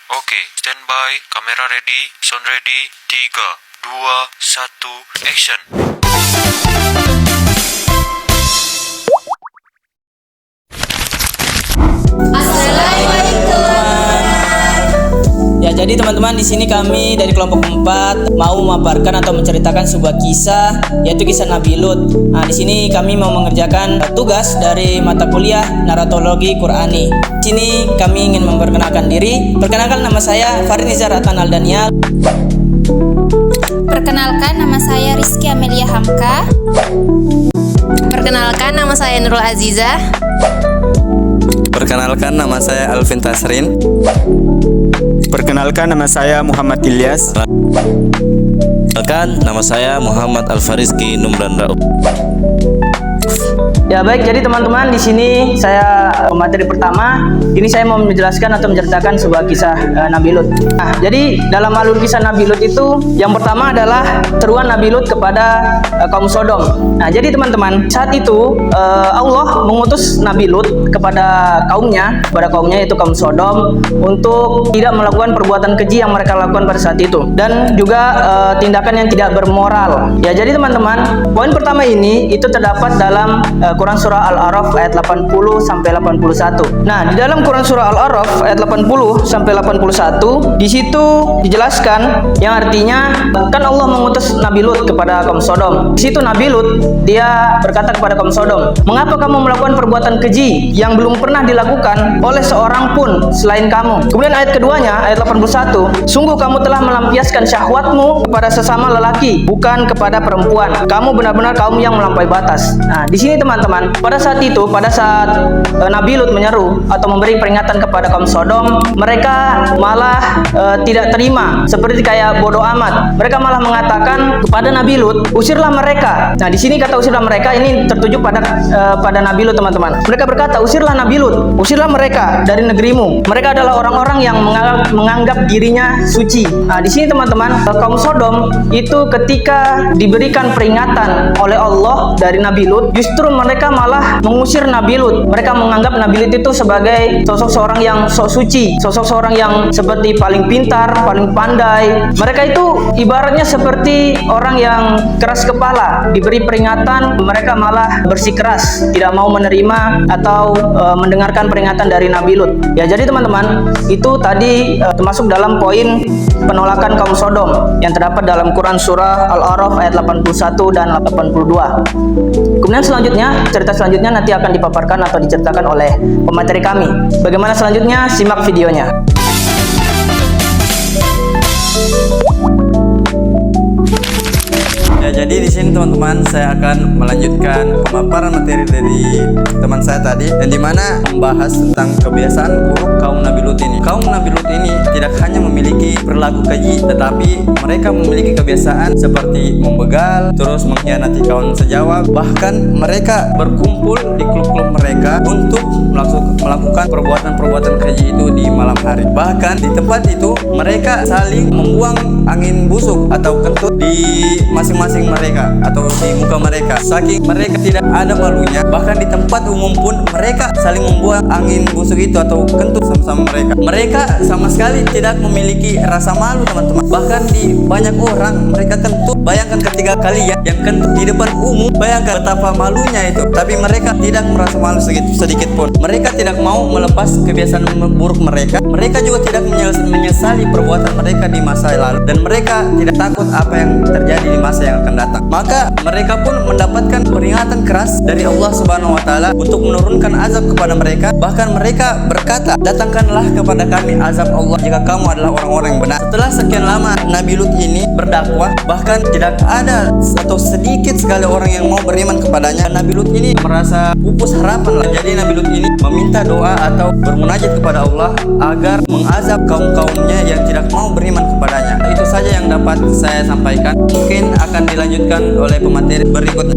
Oke, standby, kamera ready, sound ready, 3, 2, 1, action. Ya, jadi teman-teman, di sini kami dari kelompok 4 mau memaparkan atau menceritakan sebuah kisah, yaitu kisah Nabi Lut. Nah, di sini kami mau mengerjakan tugas dari mata kuliah Naratologi Qur'ani. Di sini kami ingin memperkenalkan diri. Perkenalkan, nama saya Farid Nizar Atman Aldanial. Perkenalkan, nama saya Rizky Amelia Hamka. Perkenalkan, nama saya Nurul Azizah. Perkenalkan, nama saya Alvin Tasrin. Perkenalkan, nama saya Muhammad Ilyas. Perkenalkan, nama saya Muhammad Alfarizki Numran Rauf. Ya baik, jadi teman-teman, di sini saya pemateri pertama. Ini saya mau menjelaskan atau menceritakan sebuah kisah Nabi Lut. Nah, jadi dalam alur kisah Nabi Lut itu yang pertama adalah seruan Nabi Lut kepada kaum Sodom. Nah, jadi teman-teman, saat itu Allah mengutus Nabi Lut kepada kaumnya yaitu kaum Sodom, untuk tidak melakukan perbuatan keji yang mereka lakukan pada saat itu, dan juga tindakan yang tidak bermoral. Ya, jadi teman-teman, poin pertama ini itu terdapat dalam Quran Surah Al-A'raf ayat 80 sampai 81. Nah, di dalam Quran Surah Al-A'raf ayat 80 sampai 81, di situ dijelaskan yang artinya kan Allah mengutus Nabi Lut kepada kaum Sodom. Di situ Nabi Lut dia berkata kepada kaum Sodom, "Mengapa kamu melakukan perbuatan keji yang belum pernah dilakukan oleh seorang pun selain kamu?" Kemudian ayat keduanya, ayat 81, "Sungguh kamu telah melampiaskan syahwatmu kepada sesama lelaki, bukan kepada perempuan. Kamu benar-benar kaum yang melampaui batas." Nah, di sini teman-teman, pada saat Nabi Lut menyeru atau memberi peringatan kepada kaum Sodom, mereka malah tidak terima, seperti kayak bodoh amat. Mereka malah mengatakan kepada Nabi Lut, "Usirlah mereka." Nah, di sini kata usirlah mereka ini tertuju pada Nabi Lut, teman-teman. Mereka berkata, "Usirlah Nabi Lut, usirlah mereka dari negerimu. Mereka adalah orang-orang yang menganggap dirinya suci." Nah, di sini teman-teman, kaum Sodom itu ketika diberikan peringatan oleh Allah dari Nabi Lut, justru mereka malah mengusir Nabi Lut. Mereka menganggap Nabi Lut itu sebagai sosok seorang yang sok suci, sosok seorang yang seperti paling pintar, paling pandai. Mereka itu ibaratnya seperti orang yang keras kepala. Diberi peringatan, mereka malah bersikeras, tidak mau menerima atau mendengarkan peringatan dari Nabi Lut. Ya, jadi teman-teman, itu tadi termasuk dalam poin penolakan kaum Sodom yang terdapat dalam Quran Surah Al-A'raf ayat 81 dan 82. Kemudian cerita selanjutnya nanti akan dipaparkan atau diceritakan oleh pemateri kami. Bagaimana selanjutnya? Simak videonya. Ya, jadi di sini teman-teman, saya akan melanjutkan pemaparan materi dari teman saya tadi, yang dimana membahas tentang kebiasaan buruk kaum Nabi Lut ini. Kaum Nabi Lut ini tidak hanya memiliki perilaku keji, tetapi mereka memiliki kebiasaan seperti membegal, terus mengkhianati kawan sejawat. Bahkan mereka berkumpul di klub-klub mereka untuk melakukan perbuatan-perbuatan keji itu di malam hari. Bahkan di tempat itu mereka saling membuang angin busuk atau kentut di masing-masing mereka atau di muka mereka. Saking mereka tidak ada malunya, bahkan di tempat umum pun mereka saling membuang angin busuk itu atau kentut sama-sama mereka. Mereka sama sekali tidak memiliki rasa malu, teman-teman. Bahkan di banyak orang mereka kentut. Bayangkan ketika kalian yang kentut di depan umum, bayangkan betapa malunya itu. Tapi mereka tidak merasa malu sedikit pun. Mereka tidak mau melepas kebiasaan buruk mereka. Mereka juga tidak menyesali perbuatan mereka di masa lalu, dan mereka tidak takut apa yang terjadi di masa yang akan datang. Maka mereka pun mendapatkan peringatan keras dari Allah Subhanahu wa taala untuk menurunkan azab kepada mereka. Bahkan mereka berkata, "Datangkanlah kepada kami azab Allah jika kamu adalah orang-orang yang benar." Setelah sekian lama Nabi Lut ini berdakwah, bahkan tidak ada atau sedikit sekali orang yang mau beriman kepadanya. Nabi Lut ini merasa pupus harapan. Jadi Nabi Lut ini meminta doa atau bermunajat kepada Allah agar mengazab kaum-kaumnya yang tidak mau beriman kepadanya. Itu saja yang dapat saya sampaikan. Mungkin akan dilanjutkan oleh pemateri berikutnya.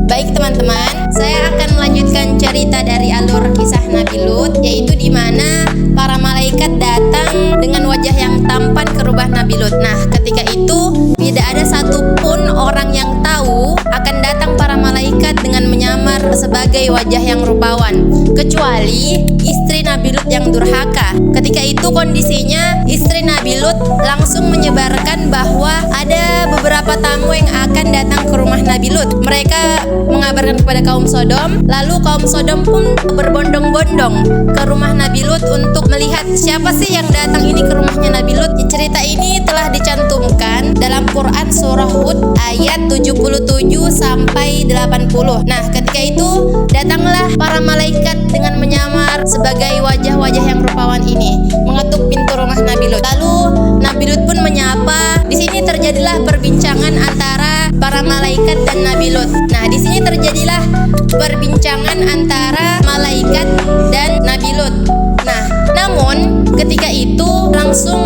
Baik teman-teman, saya akan melanjutkan cerita dari alur kisah Nabi Lut, yaitu di mana para malaikat datang dengan wajah yang tampan ke rumah Nabi Lut. Nah, ketika itu tidak ada satupun orang yang tahu akan datang para malaikat dengan menyamar sebagai sebagai wajah yang rupawan, kecuali istri Nabi Lut yang durhaka. Ketika itu kondisinya istri Nabi Lut langsung menyebarkan bahwa ada beberapa tamu yang akan datang ke rumah Nabi Lut. Mereka mengabarkan kepada kaum Sodom, lalu kaum Sodom pun berbondong-bondong ke rumah Nabi Lut untuk melihat siapa sih yang datang ini ke rumahnya Nabi Lut. Cerita ini telah dicantumkan dalam Quran surah Hud ayat 77 sampai 80. Nah, ketika itu datanglah para malaikat dengan menyamar sebagai wajah-wajah yang rupawan ini, mengetuk pintu rumah Nabi Lut. Lalu Nabi Lut pun menyapa. Di sini terjadilah perbincangan antara para malaikat dan Nabi Lut. Nah, di sini terjadilah perbincangan antara malaikat dan Nabi Lut. Nah, namun ketika itu langsung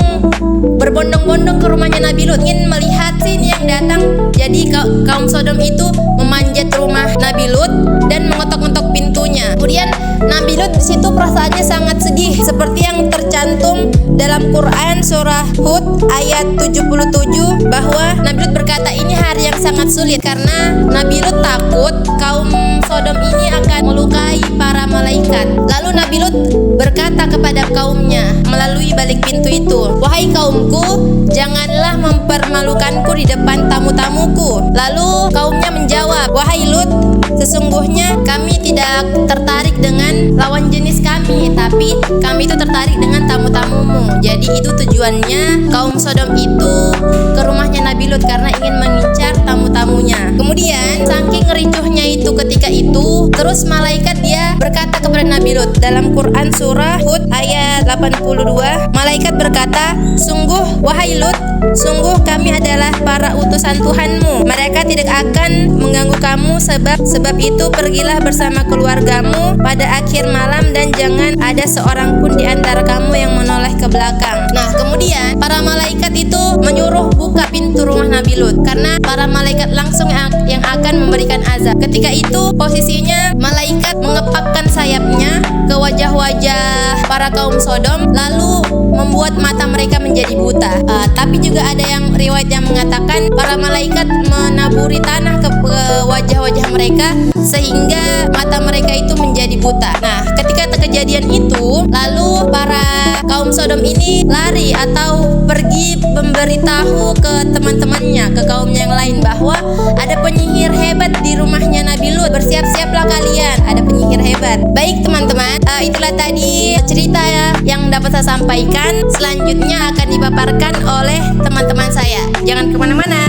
berbondong-bondong ke rumahnya Nabi Lut, ingin melihat sih ini yang datang. Jadi kaum Sodom itu memanjat rumah Nabi Lut dan mengetok-ngetok pintunya. Kemudian Nabi Lut di situ perasaannya sangat sedih, seperti yang tercantum dalam Quran surah Hud ayat 77 bahwa Nabi Lut berkata ini hari yang sangat sulit karena Nabi Lut takut kaum Sodom ini akan melukai para malaikat. Lalu Nabi Lut berkata kepada kaumnya melalui balik pintu itu, "Wahai kaumku, janganlah mempermalukanku di depan tamu-tamuku." Lalu kaumnya menjawab, "Wahai Lut, sesungguhnya kami tidak tertarik dengan lawan jenis kami, tapi kami itu tertarik dengan tamu-tamumu." Jadi itu tujuannya kaum Sodom itu ke rumahnya Nabi Lut karena ingin mengincar tamu-tamunya. Kemudian saking ricuhnya itu ketika itu, terus malaikat dia berkata kepada Nabi Lut dalam Quran surah Hud ayat 82, malaikat berkata, "Sungguh wahai Lut, sungguh kami adalah para utusan Tuhanmu. Mereka tidak akan mengganggu kamu, sebab itu pergilah bersama keluargamu pada akhir malam dan jangan ada seorang pun di antara kamu yang menoleh ke belakang." Nah, kemudian para malaikat itu menyuruh buka pintu rumah Nabi Lut karena para malaikat langsung yang akan memberikan azab. Ketika itu posisinya malaikat mengepakkan sayapnya ke wajah-wajah para kaum Sodom lalu membuat mata mereka menjadi buta. Tapi juga ada yang riwayat yang mengatakan para malaikat menaburi tanah ke wajah-wajah mereka sehingga mata mereka itu menjadi buta. Nah, ketika kejadian itu, lalu para kaum Sodom ini lari atau pergi memberitahu ke teman-temannya, ke kaumnya yang lain bahwa ada penyihir hebat di rumahnya Nabi Lut. Bersiap-siaplah kalian, ada penyihir hebat. Baik teman-teman, itulah tadi cerita yang dapat saya sampaikan. Selanjutnya akan dipaparkan oleh teman-teman saya. Jangan kemana-mana.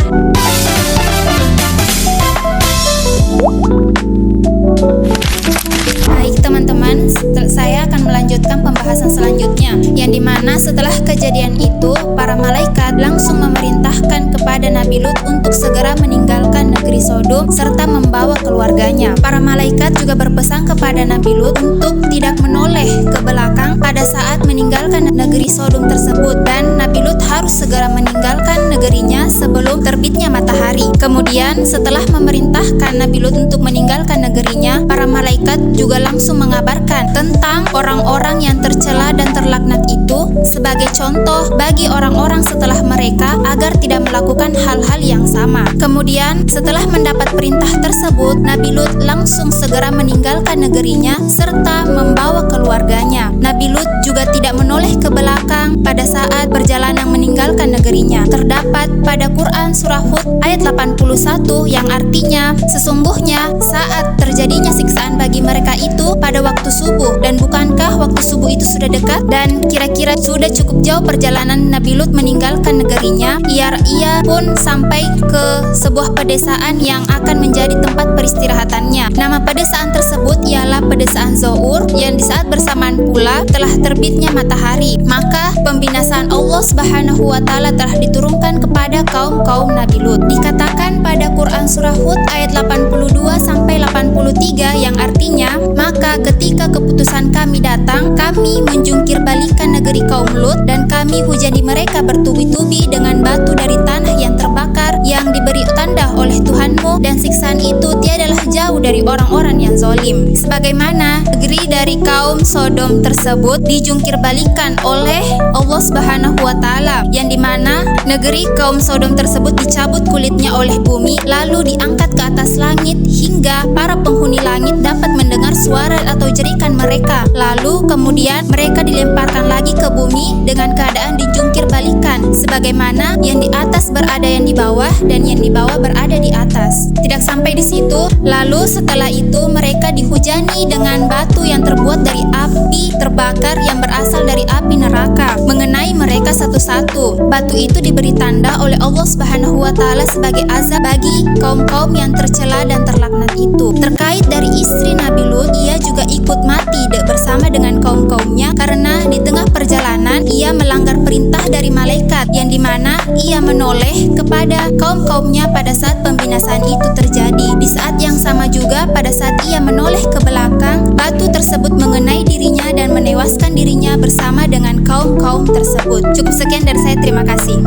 Baik teman-teman, saya akan melanjutkan pembahasan selanjutnya, yang dimana setelah kejadian itu para malaikat langsung memerintahkan kepada Nabi Lut untuk segera meninggalkan negeri Sodom serta membawa keluarganya. Para malaikat juga berpesan kepada Nabi Lut untuk tidak menoleh ke belakang pada saat meninggalkan negeri Sodom tersebut, dan Nabi Lut harus segera meninggalkan negerinya sebelum terbitnya matahari. Kemudian setelah memerintahkan Nabi Lut untuk meninggalkan negerinya, para malaikat juga langsung mengabarkan tentang orang-orang yang tercela dan terlaknat itu sebagai contoh bagi orang-orang setelah mereka agar tidak melakukan hal-hal yang sama. Kemudian setelah mendapat perintah tersebut, Nabi Lut langsung segera meninggalkan negerinya serta membawa keluarganya. Nabi Lut juga tidak menoleh ke belakang pada saat perjalanan meninggalkan negerinya. Terdapat pada Quran surah Hud ayat 81 yang artinya, sesungguhnya saat terjadinya siksaan bagi mereka itu pada waktu subuh, dan bukankah waktu subuh itu sudah dekat dan kira-kira sudah cukup jauh perjalanan Nabi Lut meninggalkan negerinya. Ia pun sampai ke sebuah pedesaan yang akan menjadi tempat peristirahatannya. Nama pedesaan tersebut ialah pedesaan Zour, yang di saat bersamaan pula telah terbitnya matahari. Maka pembinasaan Allah Subhanahu wa Ta'ala telah diturunkan kepada kaum Nabi Lut. Dikatakan pada Quran surah Hud ayat 82 sampai 83 yang artinya, maka ketika keputusan kami datang, kami menjungkir balikan negeri kaum Lut dan kami hujani mereka bertubi-tubi dengan batu dari tanah yang terbakar yang diberi tanda oleh Tuhanmu, dan siksaan itu tiadalah jauh dari orang-orang yang zalim. Sebagaimana negeri dari kaum Sodom tersebut dijungkir balikan oleh Allah Subhanahu wa Ta'ala, yang dimana negeri kaum Sodom tersebut dicabut kulitnya oleh bumi lalu diangkat ke atas langit hingga para penghuni langit dapat mendengar suara atau jerikan mereka. Lalu kemudian mereka dilemparkan lagi ke bumi dengan keadaan dijungkir balikan, sebagaimana yang di atas berada yang di bawah dan yang di bawah berada di atas. Tidak sampai di situ, lalu setelah itu mereka dihujani dengan batu yang terbuat dari api terbakar yang berasal dari api neraka mengenai mereka satu-satu. Batu itu diberi tanda oleh Allah Subhanahu wa Ta'ala sebagai azab bagi kaum-kaum yang tercela dan terlaknat itu. Terkait dari istri Nabi Lut, ia juga ikut mati bersama dengan kaum-kaumnya karena di tengah perjalanan ia melanggar perintah dari malaikat, yang dimana ia menoleh kepada kaum-kaumnya pada saat pembinasaan itu terjadi. Di saat yang sama juga, pada saat ia menoleh ke belakang, batu tersebut mengenai dirinya dan menewaskan dirinya bersama dengan kaum-kaum tersebut. Cukup sekian dari saya, terima kasih.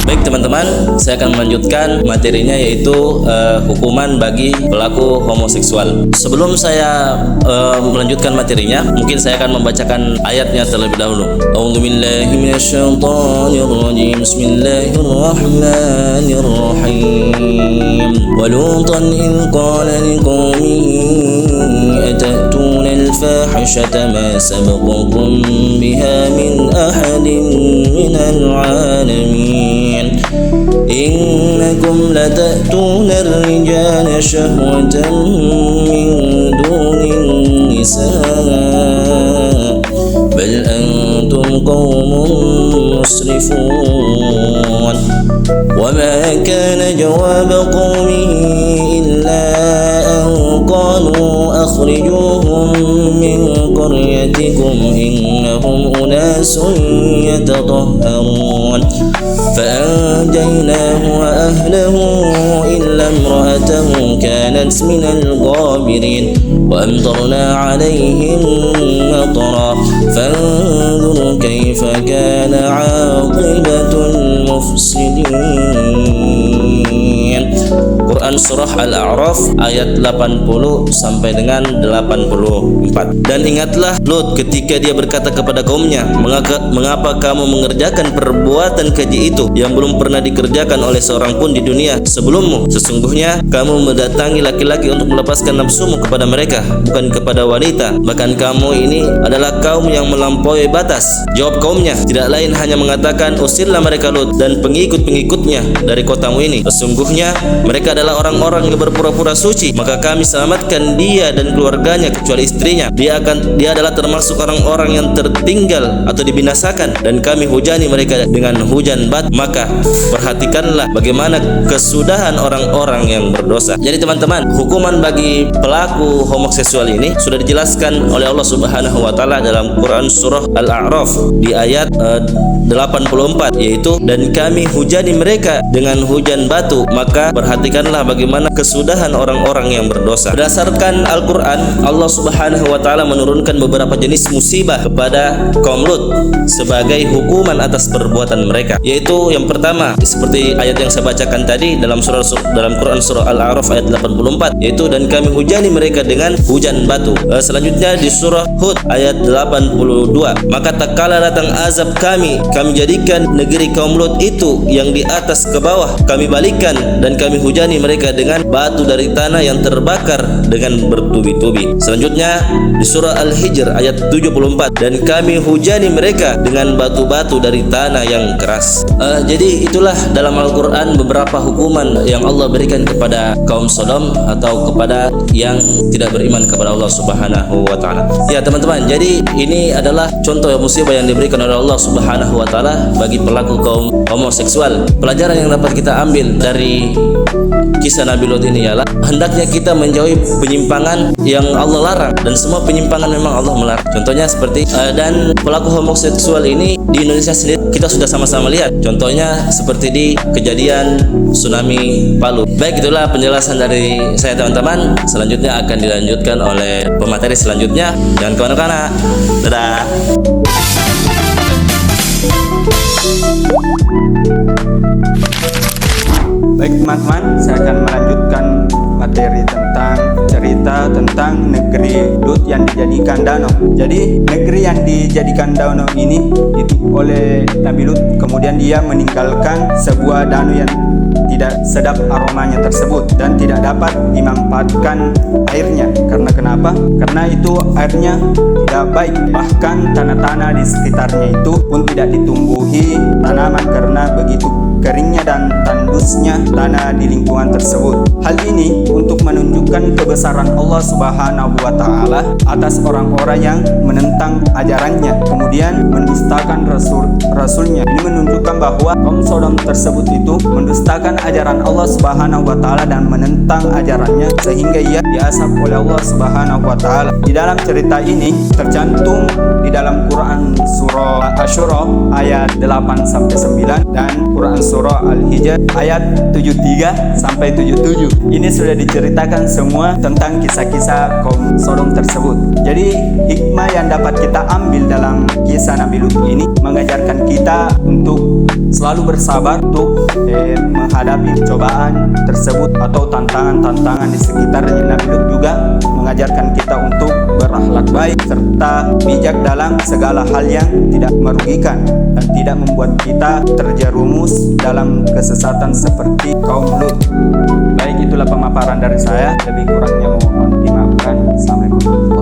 Baik teman-teman, saya akan melanjutkan materinya, yaitu hukuman bagi pelaku homoseksual. Sebelum saya melanjutkan materinya, mungkin saya akan membacakan ayatnya terlebih dahulu. A'udzubillahi minasyaitonirrajim. Bismillahirrahmanirrahim. Walutan idh qala liqaumihi atatuna al-fahishata ma sabaqakum biha min ahadin minal alamin. إنكم لتأتون الرجال شهوة من دون النساء بل أنتم قوم مسرفون وما كان جواب قومه إلا أن قالوا أخرجوهم من قريتكم إنهم أناس يتطهرون فأنجيناه وأهله إلا امرأته كانت من الغابرين وأمطرنا عليهم مطرا فانظر كيف كان عاقبة المفسدين. Quran Surah Al-A'raf ayat 80 sampai dengan 84. Dan ingatlah Lut ketika dia berkata kepada kaumnya, mengapa kamu mengerjakan perbuatan keji itu yang belum pernah dikerjakan oleh seorang pun di dunia sebelummu? Sesungguhnya kamu mendatangi laki-laki untuk melepaskan nafsumu kepada mereka, bukan kepada wanita. Bahkan kamu ini adalah kaum yang melampaui batas. Jawab kaumnya, tidak lain hanya mengatakan, usirlah mereka Lut dan pengikut-pengikutnya dari kotamu ini. Sesungguhnya mereka adalah orang-orang yang berpura-pura suci, maka kami selamatkan dia dan keluarganya kecuali istrinya. Dia adalah termasuk orang-orang yang tertinggal atau dibinasakan, dan kami hujani mereka dengan hujan batu. Maka perhatikanlah bagaimana kesudahan orang-orang yang berdosa. Jadi teman-teman, hukuman bagi pelaku homoseksual ini sudah dijelaskan oleh Allah Subhanahu wa Ta'ala dalam Quran Surah Al-A'raf di ayat 84, yaitu dan kami hujani mereka dengan hujan batu. Maka perhatikanlah bagaimana kesudahan orang-orang yang berdosa. Berdasarkan Al-Quran, Allah Subhanahu wa Ta'ala menurunkan beberapa jenis musibah kepada kaum Lut sebagai hukuman atas perbuatan mereka, yaitu yang pertama seperti ayat yang saya bacakan tadi dalam Quran Surah Al-A'raf ayat 84, yaitu dan kami hujani mereka dengan hujan batu. Selanjutnya di surah Hud ayat 82, maka tak kala datang azab kami jadikan negeri kaum Lut itu yang di atas ke bawah kami balikan, dan kami hujani mereka dengan batu dari tanah yang terbakar dengan bertubi-tubi. Selanjutnya di surah Al-Hijr ayat 74, dan kami hujani mereka dengan batu-batu dari tanah yang keras. Jadi itulah dalam Al-Quran beberapa hukuman yang Allah berikan kepada kaum Sodom atau kepada yang tidak beriman kepada Allah Subhanahu wa Ta'ala. Ya teman-teman, jadi ini adalah contoh musibah yang diberikan oleh Allah Subhanahu wa Ta'ala bagi pelaku kaum homoseksual. Pelajaran yang dapat kita ambil dari kisah Nabi Lut ini ialah hendaknya kita menjauhi penyimpangan yang Allah larang, dan semua penyimpangan memang Allah melarang. Contohnya seperti dan pelaku homoseksual ini di Indonesia sendiri kita sudah sama-sama lihat. Contohnya seperti di kejadian tsunami Palu. Baik, itulah penjelasan dari saya teman-teman. Selanjutnya akan dilanjutkan oleh pemateri selanjutnya. Jangan kemana-mana. Dadah. Baik teman-teman, saya akan melanjutkan materi tentang cerita tentang negeri Lut yang dijadikan danau. Jadi negeri yang dijadikan danau ini itu oleh Nabi Lut, kemudian dia meninggalkan sebuah danau yang tidak tidak sedap aromanya tersebut dan tidak dapat dimanfaatkan airnya. Karena kenapa? Karena itu airnya tidak baik. Bahkan tanah-tanah di sekitarnya itu pun tidak ditumbuhi tanaman karena begitu keringnya dan tandusnya tanah di lingkungan tersebut. Hal ini untuk menunjukkan kebesaran Allah Subhanahu wa Ta'ala atas orang-orang yang menentang ajarannya, kemudian mendustakan rasulnya. Ini menunjukkan bahwa kaum Sodom tersebut itu mendustakan ajaran Allah Subhanahu wa Ta'ala dan menentang ajarannya, sehingga ia diazab oleh Allah Subhanahu wa Ta'ala. Di dalam cerita ini tercantum di dalam Quran surah Asy-Syura ayat 8-9 dan Quran surah Al-Hijr ayat 73-77. Ini sudah diceritakan semua tentang kisah-kisah kaum Sodom tersebut. Jadi hikmah yang dapat kita ambil dalam kisah Nabi Lut ini mengajarkan kita untuk selalu bersabar untuk menghadapi cobaan tersebut atau tantangan-tantangan di sekitarnya. Nabi Lut juga mengajarkan kita untuk berakhlak baik serta bijak dalam segala hal yang tidak merugikan dan tidak membuat kita terjerumus dalam kesesatan seperti kaum Lut. Baik, itulah pemaparan dari saya. Lebih kurangnya mohon dimaafkan. Assalamualaikum.